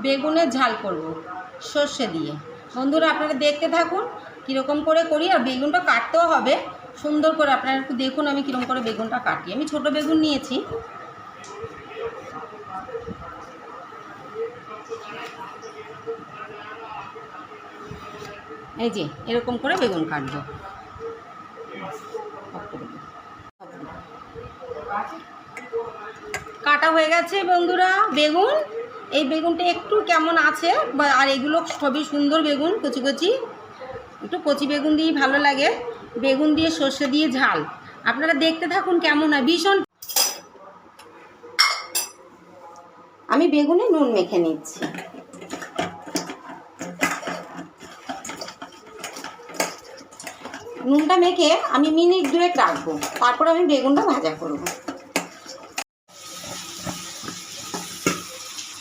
বেগুনের ঝাল করব সর্ষে দিয়ে। বন্ধুরা আপনারা দেখতে থাকুন কীরকম করে করি। আর বেগুনটা কাটতেও হবে সুন্দর করে, আপনারা একটু দেখুন আমি কীরকম করে বেগুনটা কাটি। আমি ছোট বেগুন নিয়েছি। এই যে এরকম করে বেগুন কাটবো। কাটা হয়ে গেছে বন্ধুরা বেগুন। এই বেগুনটা একটু কেমন আছে, আর এগুলো সবই সুন্দর বেগুন, কচি কচি, একটু কচি বেগুন দিয়েই ভালো লাগে। বেগুন দিয়ে সর্ষে দিয়ে ঝাল, আপনারা দেখতে থাকুন কেমন হয়। ভীষণ। আমি বেগুনে নুন মেখে নিচ্ছি। নুনটা মেখে আমি মিনিট 2 রাখবো, তারপর আমি বেগুনটা ভাজা করব।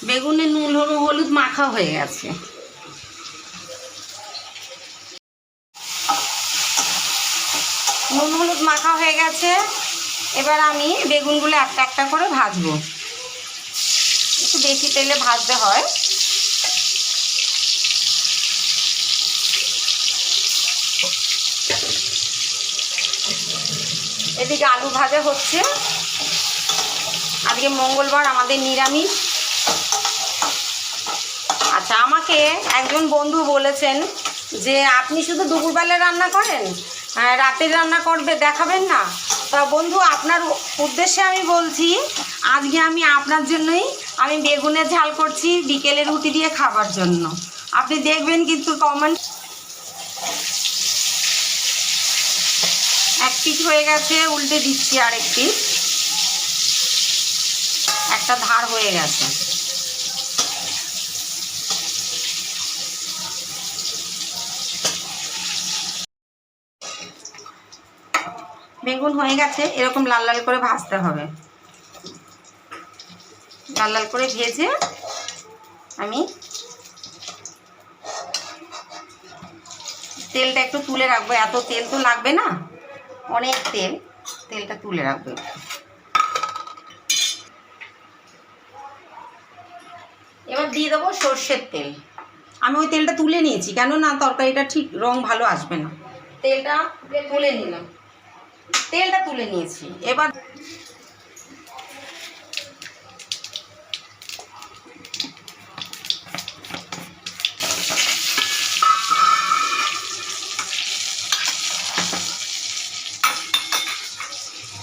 বেগুনে নুন হলুদ মাখা হয়ে গেছে। নুন হলুদ মাখা হয়ে গেছে। এবার আমি বেগুনগুলো একটা একটা করে ভাজবো। একটু বেশি তেলে ভাজতে হয়। এদিকে আলু ভাজা হচ্ছে। আজকে মঙ্গলবার, আমাদের নিরামিষ। আচ্ছা, আমাকে একজন বন্ধু বলেছেন যে আপনি শুধু দুপুরবেলা রান্না করেন, রাতের রান্না করবে দেখাবেন না। তা বন্ধু, আপনার উদ্দেশ্যে আমি বলছি, আজকে আমি আপনার জন্যই আমি বেগুনের ঝাল করছি বিকেলে রুটি দিয়ে খাবার জন্য। আপনি দেখবেন কিন্তু কমেন্ট। এক পিঠ হয়ে গেছে, উল্টে দিচ্ছি আরেক পিঠ। একটা ধার হয়ে গেছে। বেগুন হয়ে গেছে, এরকম লাল লাল করে ভাজতে হবে। লাল লাল করে ভেজে আমি তেলটা একটু তুলে রাখবো। এত তেল তো লাগবে না, অনেক তেলটা তুলে রাখবো। এবার দিয়ে দেবো সর্ষের তেল। আমি ওই তেলটা তুলে নিয়েছি, কেননা তরকারিটা ঠিক রং ভালো আসবে না। তেলটা তুলে নিলাম, তেলটা তুলে নিয়েছি। এবার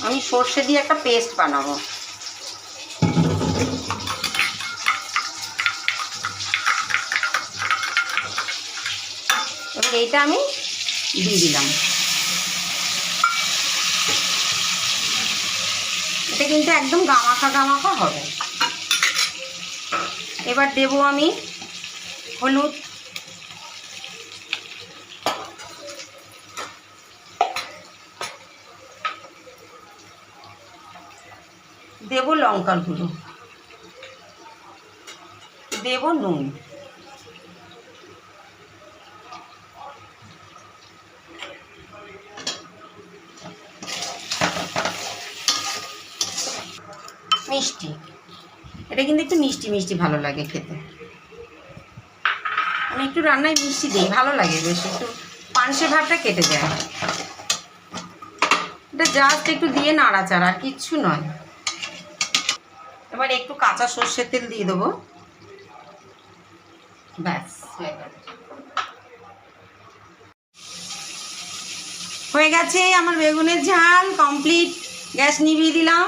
আমি সর্ষে দিয়ে একটা পেস্ট বানাবো। এবার এইটা আমি দিয়ে দিলাম। এটা কিন্তু একদম গামাখা গামাখা হবে। এবার দেবো আমি হলুদ, দেবো লঙ্কার গুঁড়ো, দেবো নুন, মিষ্টি। এটা কিন্তু একটু মিষ্টি মিষ্টি ভালো লাগে খেতে। আমি একটু রান্নায় মিষ্টি দিই, ভালো লাগে বেশ, একটু পানসে ভাতটা কেটে যায়। এটা জাস্ট একটু দিয়ে নাড়াচাড়া, আর কিচ্ছু নয়। এবার একটু কাঁচা সর্ষের তেল দিয়ে দেবো। ব্যাস হয়ে গেছে আমার বেগুনের ঝাল কমপ্লিট। গ্যাস নিভিয়ে দিলাম।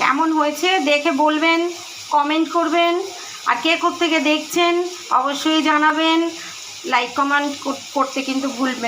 কেমন হয়েছে দেখে বলবেন, কমেন্ট করবেন। আর কে কোত্থেকে দেখছেন অবশ্যই জানাবেন। লাইক কমেন্ট করতে কিন্তু ভুলবেন।